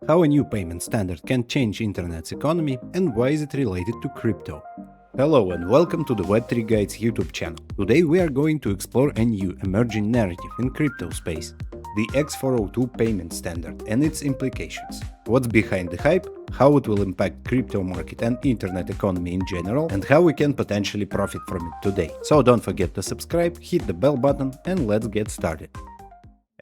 how a new payment standard can change internet's economy, and why is it related to crypto. Hello and welcome to the Web3 Guides YouTube channel. Today we are going to explore a new emerging narrative in crypto space, the x402 payment standard and its implications. What's behind the hype, how it will impact crypto market and internet economy in general, and how we can potentially profit from it today. So don't forget to subscribe, hit the bell button, and let's get started.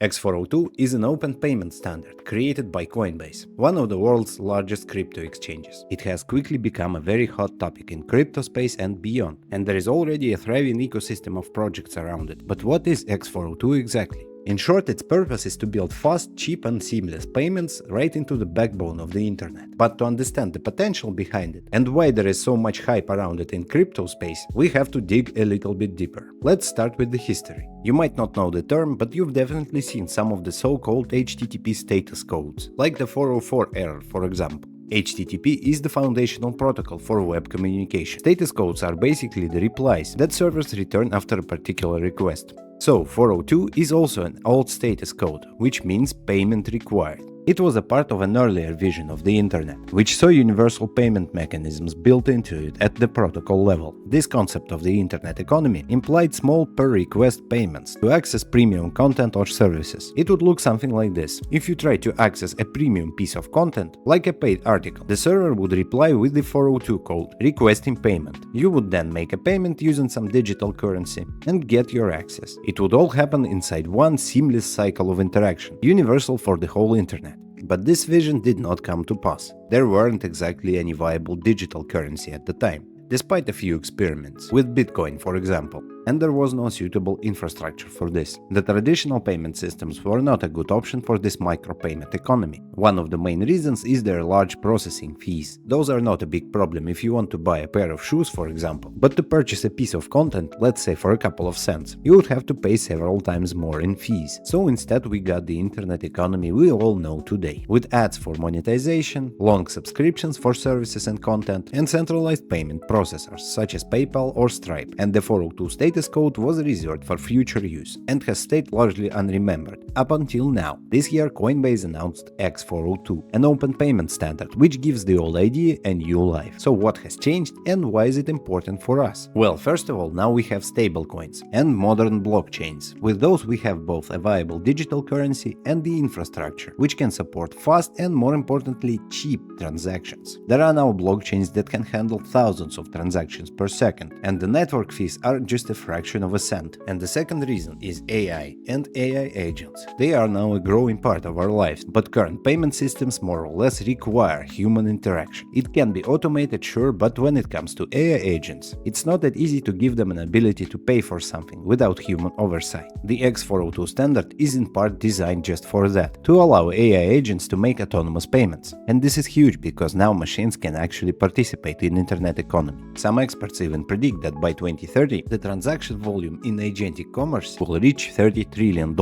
X402 is an open payment standard created by Coinbase, one of the world's largest crypto exchanges. It has quickly become a very hot topic in crypto space and beyond, and there is already a thriving ecosystem of projects around it. But what is X402 exactly? In short, its purpose is to build fast, cheap and seamless payments right into the backbone of the internet. But to understand the potential behind it and why there is so much hype around it in crypto space, we have to dig a little bit deeper. Let's start with the history. You might not know the term, but you've definitely seen some of the so-called HTTP status codes, like the 404 error, for example. HTTP is the foundational protocol for web communication. Status codes are basically the replies that servers return after a particular request. So 402 is also an old status code, which means payment required. It was a part of an earlier vision of the internet, which saw universal payment mechanisms built into it at the protocol level. This concept of the internet economy implied small per-request payments to access premium content or services. It would look something like this. If you try to access a premium piece of content, like a paid article, the server would reply with the 402 code, requesting payment. You would then make a payment using some digital currency and get your access. It would all happen inside one seamless cycle of interaction, universal for the whole internet. But this vision did not come to pass. There weren't exactly any viable digital currency at the time, despite a few experiments, with Bitcoin for example, and there was no suitable infrastructure for this. The traditional payment systems were not a good option for this micropayment economy. One of the main reasons is their large processing fees. Those are not a big problem if you want to buy a pair of shoes, for example, but to purchase a piece of content, let's say for a couple of cents, you would have to pay several times more in fees. So instead we got the internet economy we all know today, with ads for monetization, long subscriptions for services and content, and centralized payment processors such as PayPal or Stripe, and the 402 status code was reserved for future use and has stayed largely unremembered up until now. This year Coinbase announced X402, an open payment standard which gives the old idea a new life. So what has changed and why is it important for us? Well, first of all, now we have stablecoins and modern blockchains. With those we have both a viable digital currency and the infrastructure which can support fast and, more importantly, cheap transactions. There are now blockchains that can handle thousands of transactions per second, and the network fees are just a fraction of a cent. And the second reason is AI and AI agents. They are now a growing part of our lives, but current payment systems more or less require human interaction. It can be automated, sure, but when it comes to AI agents, it's not that easy to give them an ability to pay for something without human oversight. The X402 standard is in part designed just for that, to allow AI agents to make autonomous payments. And this is huge because now machines can actually participate in internet economy. Some experts even predict that by 2030, the transaction volume in agentic commerce will reach $30 trillion.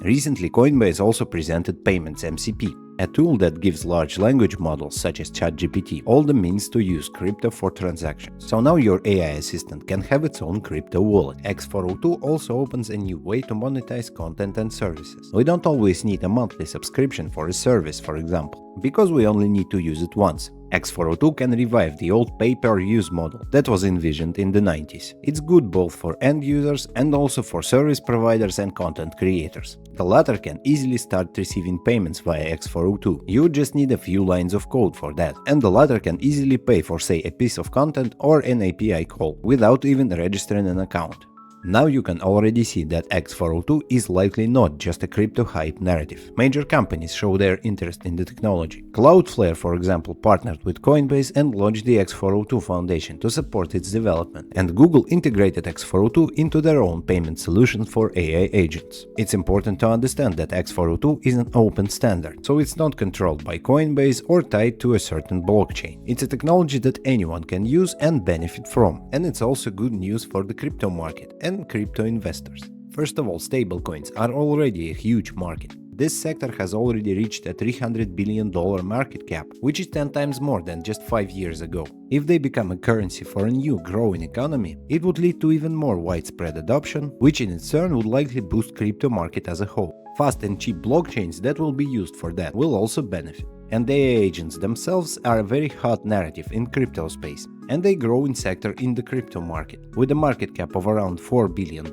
Recently, Coinbase also presented Payments MCP, a tool that gives large language models such as ChatGPT all the means to use crypto for transactions. So now your AI assistant can have its own crypto wallet. X402 also opens a new way to monetize content and services. We don't always need a monthly subscription for a service, for example, because we only need to use it once. X402 can revive the old pay-per-use model that was envisioned in the 90s. It's good both for end users and also for service providers and content creators. The latter can easily start receiving payments via X402. You just need a few lines of code for that, and the latter can easily pay for, say, a piece of content or an API call without even registering an account. Now you can already see that X402 is likely not just a crypto hype narrative. Major companies show their interest in the technology. Cloudflare, for example, partnered with Coinbase and launched the X402 Foundation to support its development, and Google integrated X402 into their own payment solution for AI agents. It's important to understand that X402 is an open standard, so it's not controlled by Coinbase or tied to a certain blockchain. It's a technology that anyone can use and benefit from, and it's also good news for the crypto market and crypto investors. First of all, stablecoins are already a huge market. This sector has already reached a $300 billion market cap, which is 10 times more than just 5 years ago. If they become a currency for a new growing economy, it would lead to even more widespread adoption, which in its turn would likely boost crypto market as a whole. Fast and cheap blockchains that will be used for that will also benefit. And the AI agents themselves are a very hot narrative in crypto space, and a growing sector in the crypto market, with a market cap of around $4 billion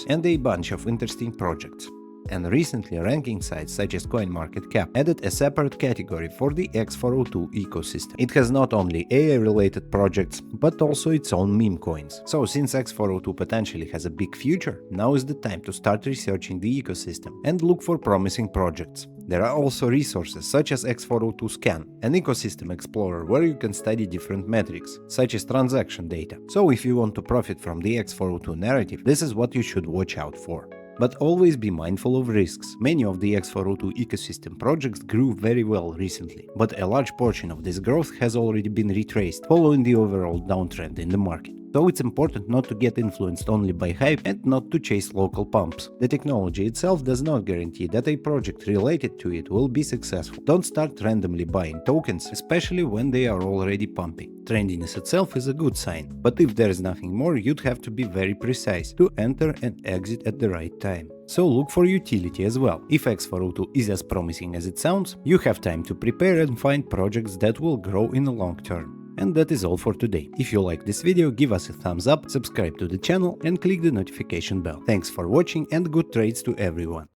and a bunch of interesting projects. And recently, ranking sites such as CoinMarketCap added a separate category for the x402 ecosystem. It has not only AI-related projects, but also its own meme coins. So since x402 potentially has a big future, now is the time to start researching the ecosystem and look for promising projects. There are also resources such as x402 Scan, an ecosystem explorer where you can study different metrics, such as transaction data. So if you want to profit from the x402 narrative, this is what you should watch out for. But always be mindful of risks. Many of the x402 ecosystem projects grew very well recently, but a large portion of this growth has already been retraced following the overall downtrend in the market. So it's important not to get influenced only by hype and not to chase local pumps. The technology itself does not guarantee that a project related to it will be successful. Don't start randomly buying tokens, especially when they are already pumping. Trendiness itself is a good sign, but if there is nothing more, you'd have to be very precise to enter and exit at the right time. So look for utility as well. If x402 is as promising as it sounds, you have time to prepare and find projects that will grow in the long term. And that is all for today. If you like this video, give us a thumbs up, subscribe to the channel and click the notification bell. Thanks for watching and good trades to everyone.